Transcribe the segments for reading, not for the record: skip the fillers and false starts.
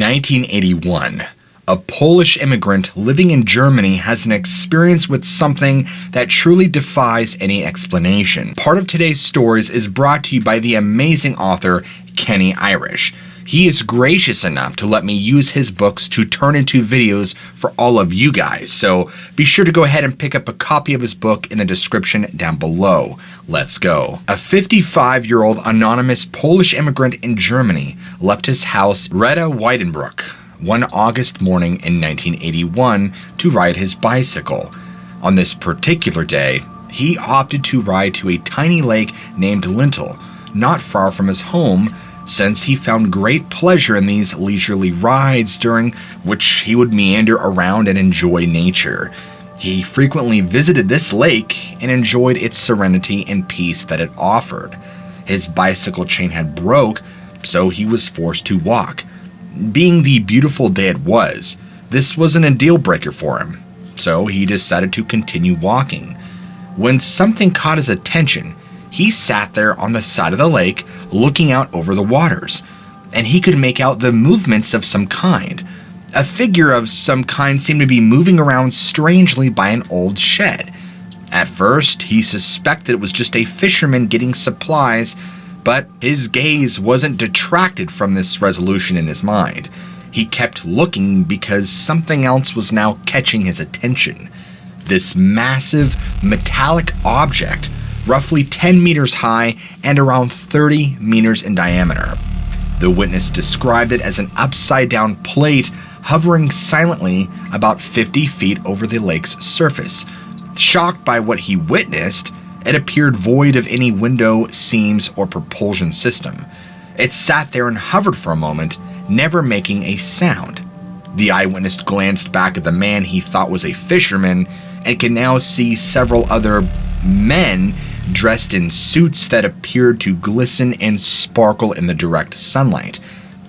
1981. A Polish immigrant living in Germany has an experience with something that truly defies any explanation. Part of today's stories is brought to you by the amazing author Kenny Irish. He is gracious enough to let me use his books to turn into videos for all of you guys, so be sure to go ahead and pick up a copy of his book in the description down below. Let's go. A 55-year-old anonymous Polish immigrant in Germany left his house Drudei Weidenbruck one August morning in 1981 to ride his bicycle. On this particular day, he opted to ride to a tiny lake named Lintel, not far from his home, since he found great pleasure in these leisurely rides during which he would meander around and enjoy nature. He frequently visited this lake and enjoyed its serenity and peace that it offered. His bicycle chain had broke, so he was forced to walk. Being the beautiful day it was, this wasn't a deal breaker for him, so he decided to continue walking. When something caught his attention, he sat there on the side of the lake looking out over the waters, and he could make out the movements of some kind. A figure of some kind seemed to be moving around strangely by an old shed. At first, he suspected it was just a fisherman getting supplies, but his gaze wasn't detracted from this resolution in his mind. He kept looking because something else was now catching his attention. This massive metallic object, roughly 10 meters high and around 30 meters in diameter. The witness described it as an upside-down plate hovering silently about 50 feet over the lake's surface. Shocked by what he witnessed, it appeared void of any window, seams, or propulsion system. It sat there and hovered for a moment, never making a sound. The eyewitness glanced back at the man he thought was a fisherman and could now see several other men dressed in suits that appeared to glisten and sparkle in the direct sunlight.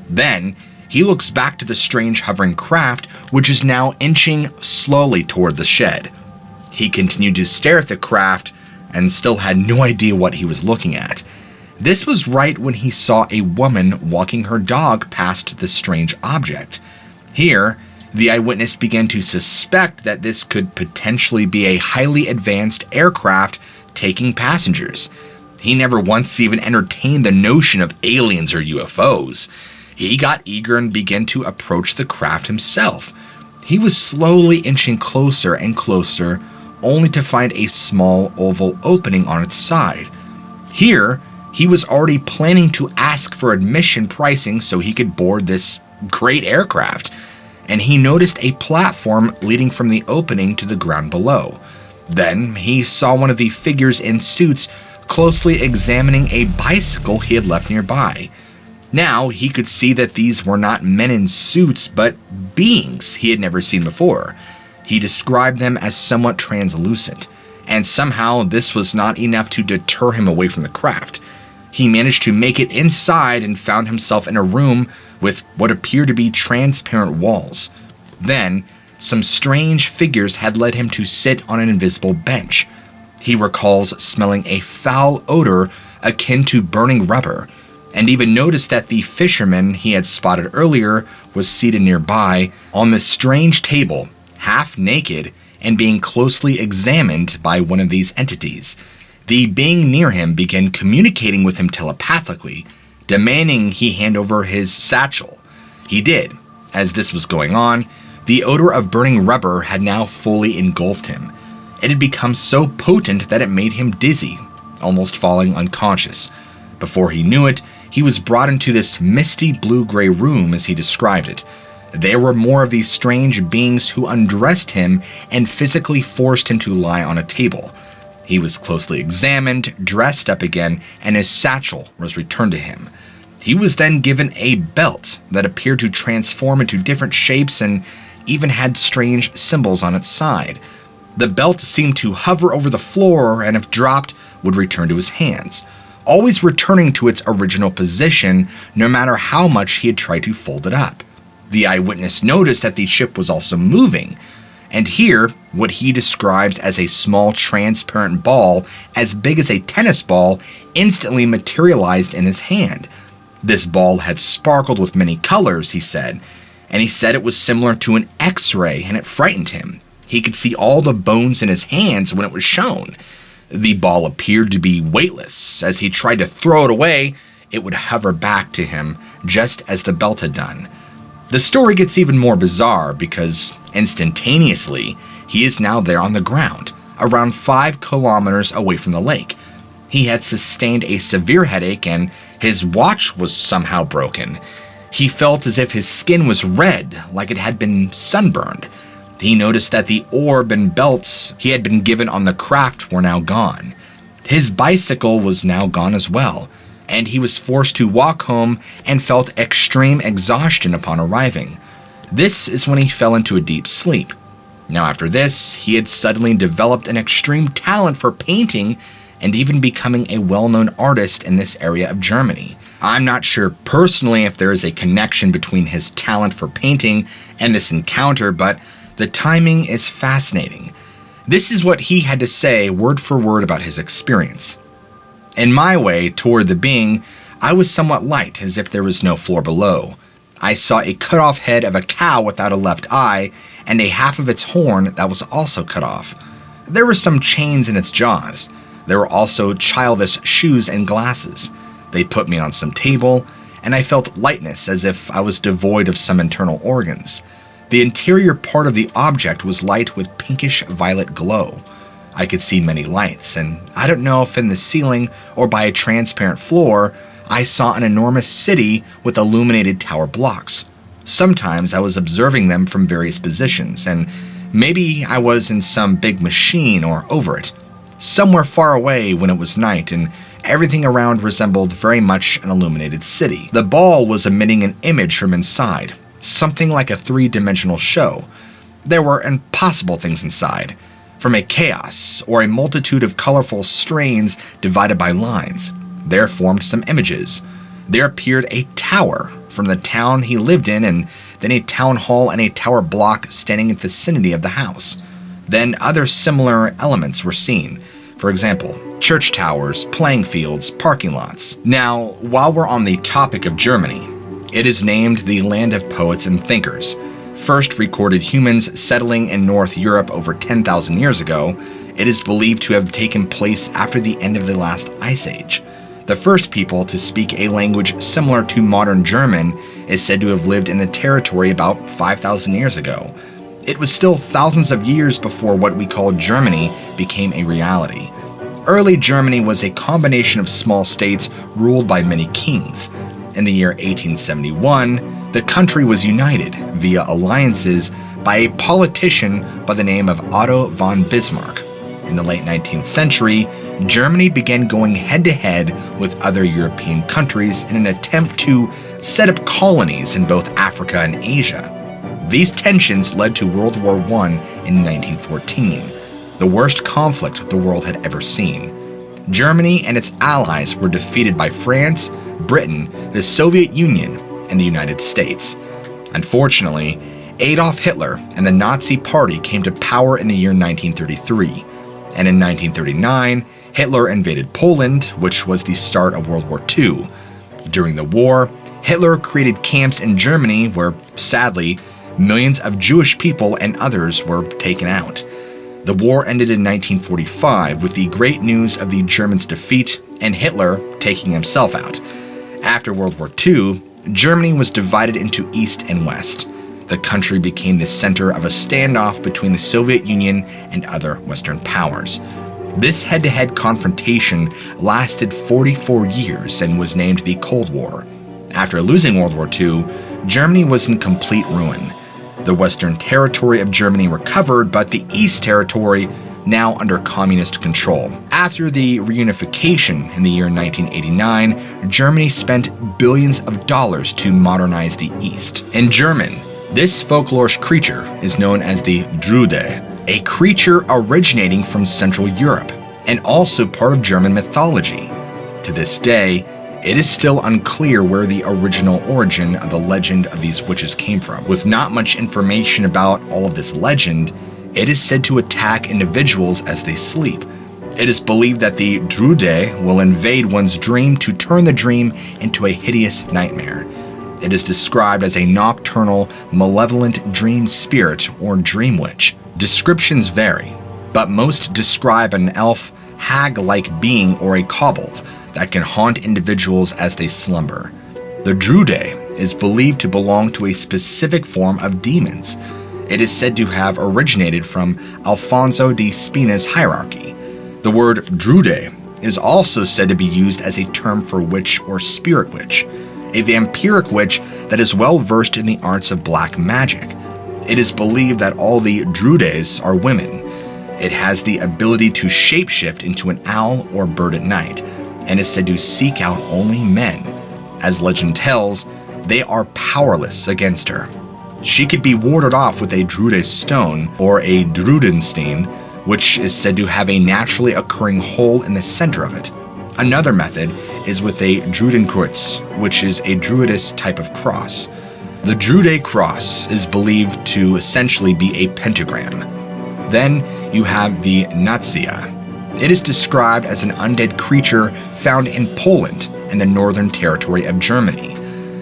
Then, he looks back to the strange hovering craft, which is now inching slowly toward the shed. He continued to stare at the craft and still had no idea what he was looking at. This was right when he saw a woman walking her dog past the strange object. Here, the eyewitness began to suspect that this could potentially be a highly advanced aircraft taking passengers. He never once even entertained the notion of aliens or UFOs. He got eager and began to approach the craft himself. He was slowly inching closer and closer, only to find a small oval opening on its side. Here, he was already planning to ask for admission pricing so he could board this great aircraft, and he noticed a platform leading from the opening to the ground below. Then he saw one of the figures in suits closely examining a bicycle he had left nearby. Now he could see that these were not men in suits, but beings he had never seen before. He described them as somewhat translucent, and somehow this was not enough to deter him away from the craft. He managed to make it inside and found himself in a room with what appeared to be transparent walls. Then, some strange figures had led him to sit on an invisible bench. He recalls smelling a foul odor akin to burning rubber, and even noticed that the fisherman he had spotted earlier was seated nearby on the strange table, half naked, and being closely examined by one of these entities. The being near him began communicating with him telepathically, demanding he hand over his satchel. He did. As this was going on, the odor of burning rubber had now fully engulfed him. It had become so potent that it made him dizzy, almost falling unconscious. Before he knew it, he was brought into this misty blue-gray room, as he described it. There were more of these strange beings who undressed him and physically forced him to lie on a table. He was closely examined, dressed up again, and his satchel was returned to him. He was then given a belt that appeared to transform into different shapes and even had strange symbols on its side. The belt seemed to hover over the floor and if dropped, would return to his hands, always returning to its original position no matter how much he had tried to fold it up. The eyewitness noticed that the ship was also moving, and here, what he describes as a small transparent ball as big as a tennis ball instantly materialized in his hand. This ball had sparkled with many colors, he said. and he said it was similar to an X-ray and it frightened him. He could see all the bones in his hands when it was shown. The ball appeared to be weightless. As he tried to throw it away, it would hover back to him, just as the belt had done. The story gets even more bizarre because instantaneously, he is now there on the ground, around 5 kilometers away from the lake. He had sustained a severe headache and his watch was somehow broken. He felt as if his skin was red, like it had been sunburned. He noticed that the orb and belts he had been given on the craft were now gone. His bicycle was now gone as well, and he was forced to walk home and felt extreme exhaustion upon arriving. This is when he fell into a deep sleep. Now after this, he had suddenly developed an extreme talent for painting and even becoming a well-known artist in this area of Germany. I'm not sure personally if there is a connection between his talent for painting and this encounter, but the timing is fascinating. This is what he had to say word for word about his experience. In my way toward the being, I was somewhat light, as if there was no floor below. I saw a cut-off head of a cow without a left eye, and a half of its horn that was also cut off. There were some chains in its jaws. There were also childish shoes and glasses. They put me on some table, and I felt lightness as if I was devoid of some internal organs. The interior part of the object was light with pinkish violet glow. I could see many lights, and I don't know if in the ceiling or by a transparent floor, I saw an enormous city with illuminated tower blocks. Sometimes I was observing them from various positions, and maybe I was in some big machine or over it, somewhere far away when it was night, and everything around resembled very much an illuminated city. The ball was emitting an image from inside, something like a 3-dimensional show. There were impossible things inside. From a chaos, or a multitude of colorful strains divided by lines, there formed some images. There appeared a tower from the town he lived in, and then a town hall and a tower block standing in vicinity of the house. Then other similar elements were seen. For example, church towers, playing fields, parking lots. Now, while we're on the topic of Germany, it is named the land of poets and thinkers. First recorded humans settling in North Europe over 10,000 years ago, it is believed to have taken place after the end of the last ice age. The first people to speak a language similar to modern German is said to have lived in the territory about 5,000 years ago. It was still thousands of years before what we call Germany became a reality. Early Germany was a combination of small states ruled by many kings. In the year 1871, the country was united via alliances by a politician by the name of Otto von Bismarck. In the late 19th century, Germany began going head-to-head with other European countries in an attempt to set up colonies in both Africa and Asia. These tensions led to World War I in 1914, the worst conflict the world had ever seen. Germany and its allies were defeated by France, Britain, the Soviet Union, and the United States. Unfortunately, Adolf Hitler and the Nazi Party came to power in the year 1933, and in 1939, Hitler invaded Poland, which was the start of World War II. During the war, Hitler created camps in Germany where, sadly, millions of Jewish people and others were taken out. The war ended in 1945 with the great news of the Germans' defeat and Hitler taking himself out. After World War II, Germany was divided into East and West. The country became the center of a standoff between the Soviet Union and other Western powers. This head-to-head confrontation lasted 44 years and was named the Cold War. After losing World War II, Germany was in complete ruin. The Western territory of Germany recovered, but the East territory now under communist control. After the reunification in the year 1989, Germany spent billions of dollars to modernize the East. In German, this folklorish creature is known as the Drudei, a creature originating from Central Europe and also part of German mythology. To this day, it is still unclear where the original origin of the legend of these witches came from. With not much information about all of this legend, it is said to attack individuals as they sleep. It is believed that the Drudei will invade one's dream to turn the dream into a hideous nightmare. It is described as a nocturnal, malevolent dream spirit or dream witch. Descriptions vary, but most describe an elf, hag-like being or a kobold that can haunt individuals as they slumber. The Drudei is believed to belong to a specific form of demons. It is said to have originated from Alfonso de Spina's hierarchy. The word Drudei is also said to be used as a term for witch or spirit witch, a vampiric witch that is well versed in the arts of black magic. It is believed that all the Drudeis are women. It has the ability to shapeshift into an owl or bird at night, and is said to seek out only men. As legend tells, they are powerless against her. She could be warded off with a Drudei stone or a Drudenstein, which is said to have a naturally occurring hole in the center of it. Another method is with a Druidenkreuz, which is a Druidist type of cross. The Drudei cross is believed to essentially be a pentagram. Then you have the Nazia. It is described as an undead creature found in Poland and the Northern Territory of Germany.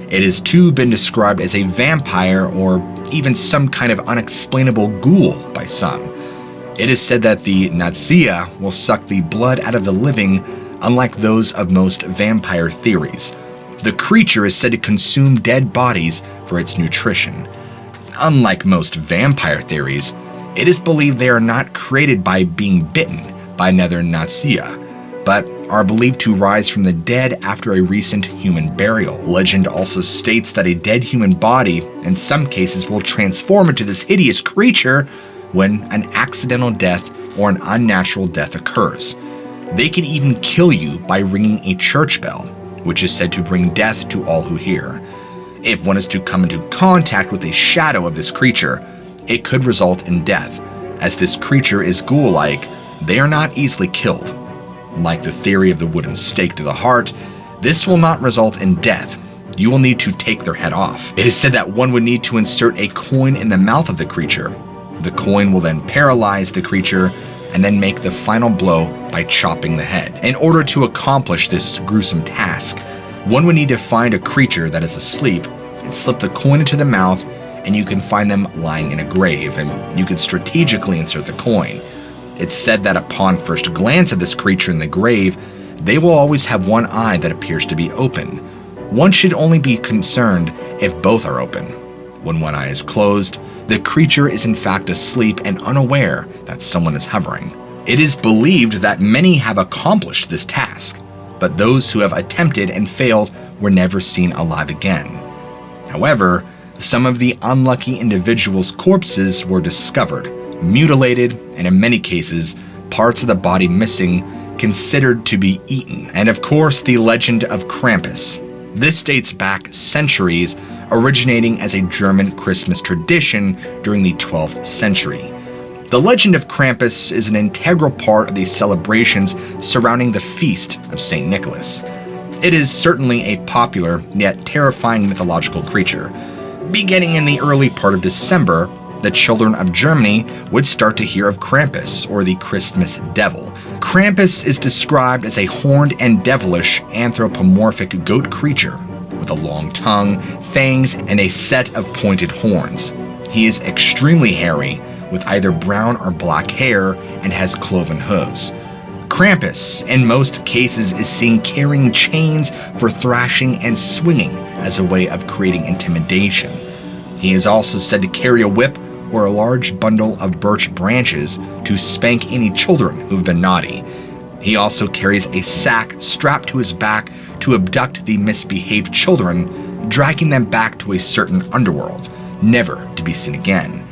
It has too been described as a vampire or even some kind of unexplainable ghoul by some. It is said that the Nazia will suck the blood out of the living, unlike those of most vampire theories. The creature is said to consume dead bodies for its nutrition. Unlike most vampire theories, it is believed they are not created by being bitten by another Nazia, but are believed to rise from the dead after a recent human burial. Legend also states that a dead human body, in some cases, will transform into this hideous creature when an accidental death or an unnatural death occurs. They can even kill you by ringing a church bell, which is said to bring death to all who hear. If one is to come into contact with a shadow of this creature, it could result in death. As this creature is ghoul-like, they are not easily killed. Like the theory of the wooden stake to the heart, this will not result in death. You will need to take their head off. It is said that one would need to insert a coin in the mouth of the creature. The coin will then paralyze the creature and then make the final blow by chopping the head. In order to accomplish this gruesome task, one would need to find a creature that is asleep and slip the coin into the mouth, and you can find them lying in a grave, and you could strategically insert the coin. It's said that upon first glance at this creature in the grave, they will always have one eye that appears to be open. One should only be concerned if both are open. When one eye is closed, the creature is in fact asleep and unaware that someone is hovering. It is believed that many have accomplished this task, but those who have attempted and failed were never seen alive again. However, some of the unlucky individuals' corpses were discovered, mutilated, and in many cases, parts of the body missing, considered to be eaten. And of course, the legend of Krampus. This dates back centuries, originating as a German Christmas tradition during the 12th century. The legend of Krampus is an integral part of the celebrations surrounding the feast of St. Nicholas. It is certainly a popular, yet terrifying mythological creature. Beginning in the early part of December, the children of Germany would start to hear of Krampus, or the Christmas devil. Krampus is described as a horned and devilish anthropomorphic goat creature with a long tongue, fangs, and a set of pointed horns. He is extremely hairy, with either brown or black hair, and has cloven hooves. Krampus, in most cases, is seen carrying chains for thrashing and swinging as a way of creating intimidation. He is also said to carry a whip or a large bundle of birch branches to spank any children who've been naughty. He also carries a sack strapped to his back to abduct the misbehaved children, dragging them back to a certain underworld, never to be seen again.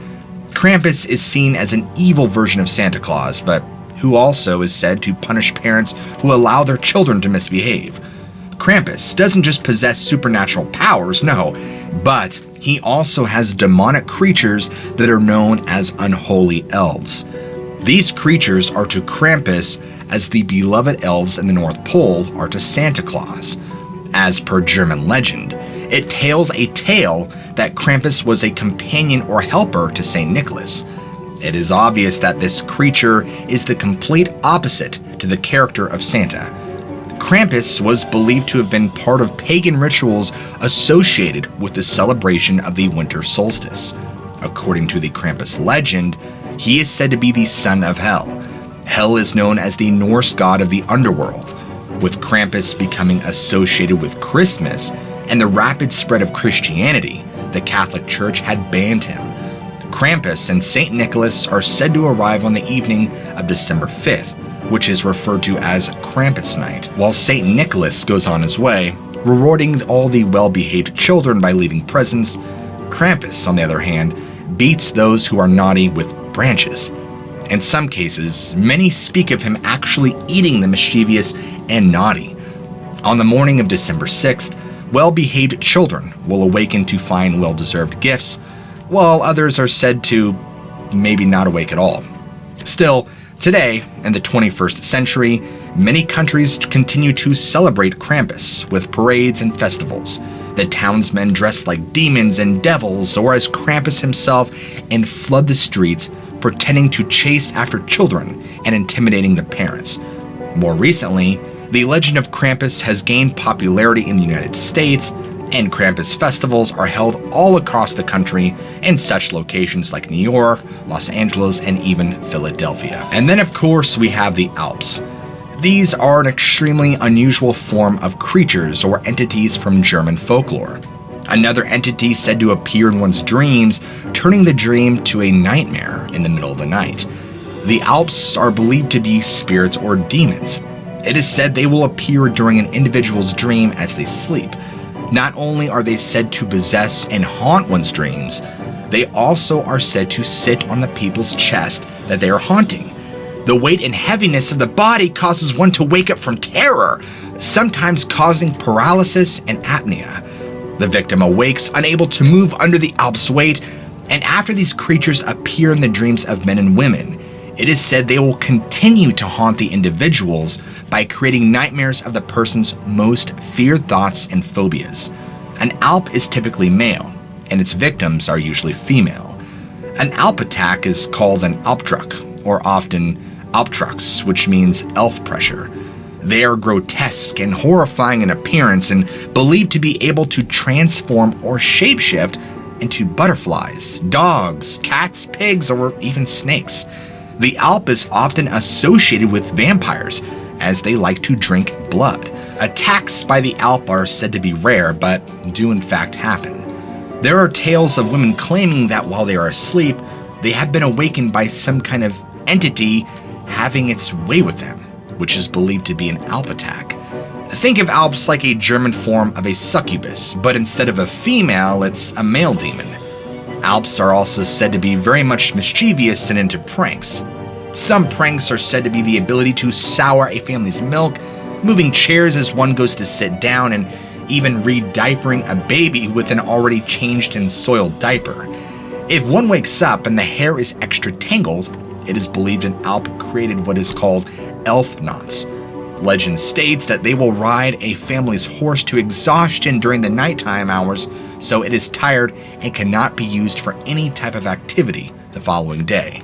Krampus is seen as an evil version of Santa Claus, but who also is said to punish parents who allow their children to misbehave. Krampus doesn't just possess supernatural powers, no, but he also has demonic creatures that are known as unholy elves. These creatures are to Krampus as the beloved elves in the North Pole are to Santa Claus. As per German legend, it tells a tale that Krampus was a companion or helper to St. Nicholas. It is obvious that this creature is the complete opposite to the character of Santa. Krampus was believed to have been part of pagan rituals associated with the celebration of the winter solstice. According to the Krampus legend, he is said to be the son of Hell. Hell is known as the Norse god of the underworld, with Krampus becoming associated with Christmas and the rapid spread of Christianity. The Catholic Church had banned him. Krampus and St. Nicholas are said to arrive on the evening of December 5th, which is referred to as Krampus Night, while St. Nicholas goes on his way, rewarding all the well-behaved children by leaving presents. Krampus, on the other hand, beats those who are naughty with branches. In some cases, many speak of him actually eating the mischievous and naughty. On the morning of December 6th, well-behaved children will awaken to find well-deserved gifts, while others are said to maybe not awake at all. Still, today, in the 21st century, many countries continue to celebrate Krampus with parades and festivals. The townsmen dress like demons and devils or as Krampus himself and flood the streets, pretending to chase after children and intimidating the parents. More recently, the legend of Krampus has gained popularity in the United States, and Krampus festivals are held all across the country in such locations like New York, Los Angeles, and even Philadelphia. And then, of course, we have the Alps. These are an extremely unusual form of creatures or entities from German folklore. Another entity said to appear in one's dreams, turning the dream to a nightmare in the middle of the night. The Alps are believed to be spirits or demons. It is said they will appear during an individual's dream as they sleep. Not only are they said to possess and haunt one's dreams, they also are said to sit on the people's chest that they are haunting. The weight and heaviness of the body causes one to wake up from terror, sometimes causing paralysis and apnea. The victim awakes unable to move under the Alps' weight, and after these creatures appear in the dreams of men and women, it is said they will continue to haunt the individuals by creating nightmares of the person's most feared thoughts and phobias. An Alp is typically male, and its victims are usually female. An Alp attack is called an Albtrack, or often Albtrax, which means elf pressure. They are grotesque and horrifying in appearance and believed to be able to transform or shapeshift into butterflies, dogs, cats, pigs, or even snakes. The Alp is often associated with vampires, as they like to drink blood. Attacks by the Alp are said to be rare, but do in fact happen. There are tales of women claiming that while they are asleep, they have been awakened by some kind of entity having its way with them, which is believed to be an Alp attack. Think of Alps like a German form of a succubus, but instead of a female, it's a male demon. Alps are also said to be very much mischievous and into pranks. Some pranks are said to be the ability to sour a family's milk, moving chairs as one goes to sit down, and even re-diapering a baby with an already changed and soiled diaper. If one wakes up and the hair is extra tangled, it is believed an Alp created what is called elf knots. Legend states that they will ride a family's horse to exhaustion during the nighttime hours, so it is tired and cannot be used for any type of activity the following day.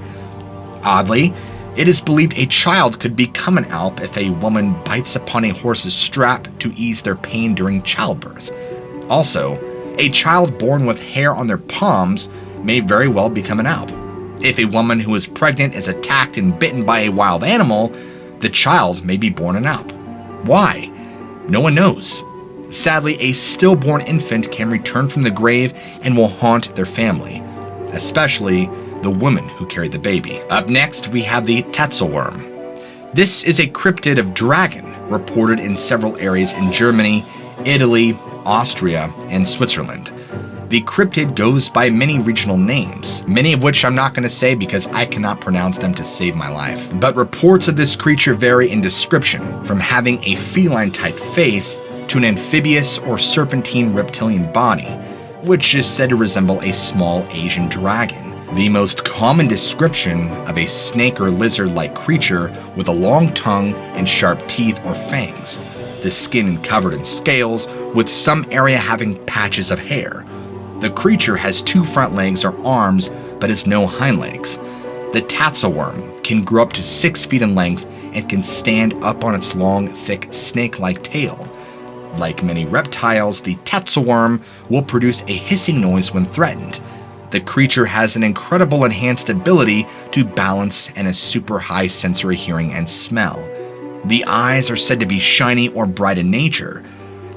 Oddly, it is believed a child could become an Alp if a woman bites upon a horse's strap to ease their pain during childbirth. Also, a child born with hair on their palms may very well become an Alp. If a woman who is pregnant is attacked and bitten by a wild animal, the child may be born an Alp. Why? No one knows. Sadly, a stillborn infant can return from the grave and will haunt their family, especially the woman who carried the baby. Up next, we have the Tatsu worm. This is a cryptid of dragon, reported in several areas in Germany, Italy, Austria, and Switzerland. The cryptid goes by many regional names, many of which I'm not going to say because I cannot pronounce them to save my life. But reports of this creature vary in description, from having a feline-type face to an amphibious or serpentine reptilian body, which is said to resemble a small Asian dragon. The most common description of a snake or lizard-like creature with a long tongue and sharp teeth or fangs. The skin covered in scales, with some area having patches of hair. The creature has 2 front legs or arms, but has no hind legs. The Tatsu worm can grow up to 6 feet in length and can stand up on its long, thick, snake-like tail. Like many reptiles, the Tatsu worm will produce a hissing noise when threatened. The creature has an incredible enhanced ability to balance and a super high sensory hearing and smell. The eyes are said to be shiny or bright in nature.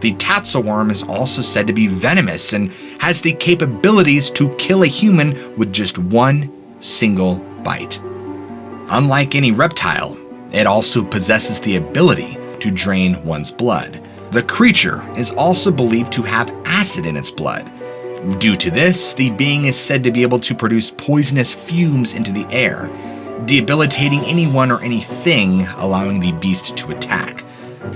The Tatsu worm is also said to be venomous and has the capabilities to kill a human with just one single bite. Unlike any reptile, it also possesses the ability to drain one's blood. The creature is also believed to have acid in its blood. Due to this, the being is said to be able to produce poisonous fumes into the air, debilitating anyone or anything, allowing the beast to attack.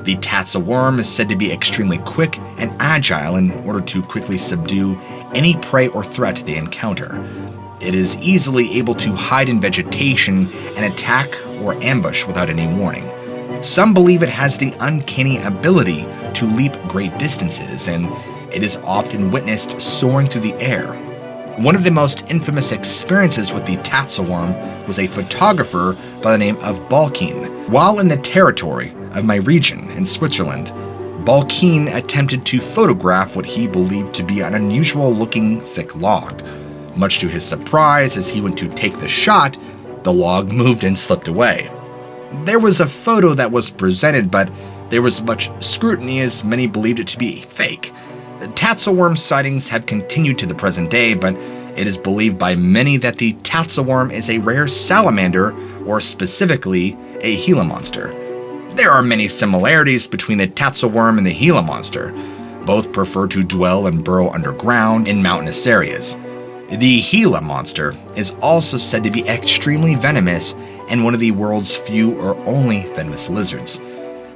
The Tatsu worm is said to be extremely quick and agile in order to quickly subdue any prey or threat they encounter. It is easily able to hide in vegetation and attack or ambush without any warning. Some believe it has the uncanny ability to leap great distances, and it is often witnessed soaring through the air. One of the most infamous experiences with the Tatsu worm was a photographer by the name of Balkine. While in the territory of my region in Switzerland, Balkine attempted to photograph what he believed to be an unusual-looking thick log. Much to his surprise, as he went to take the shot, the log moved and slipped away. There was a photo that was presented, but there was much scrutiny as many believed it to be fake. Tatsu worm sightings have continued to the present day, but it is believed by many that the Tatsu worm is a rare salamander, or specifically a Gila monster. There are many similarities between the Tatsu worm and the Gila monster. Both prefer to dwell and burrow underground in mountainous areas. The Gila monster is also said to be extremely venomous and one of the world's few or only venomous lizards.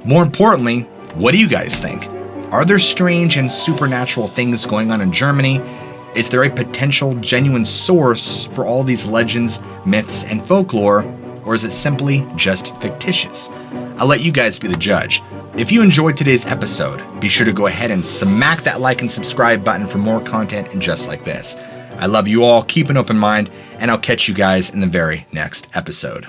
More importantly, what do you guys think? Are there strange and supernatural things going on in Germany? Is there a potential genuine source for all these legends, myths, and folklore, or is it simply just fictitious? I'll let you guys be the judge. If you enjoyed today's episode, be sure to go ahead and smack that like and subscribe button for more content just like this. I love you all, keep an open mind, and I'll catch you guys in the very next episode.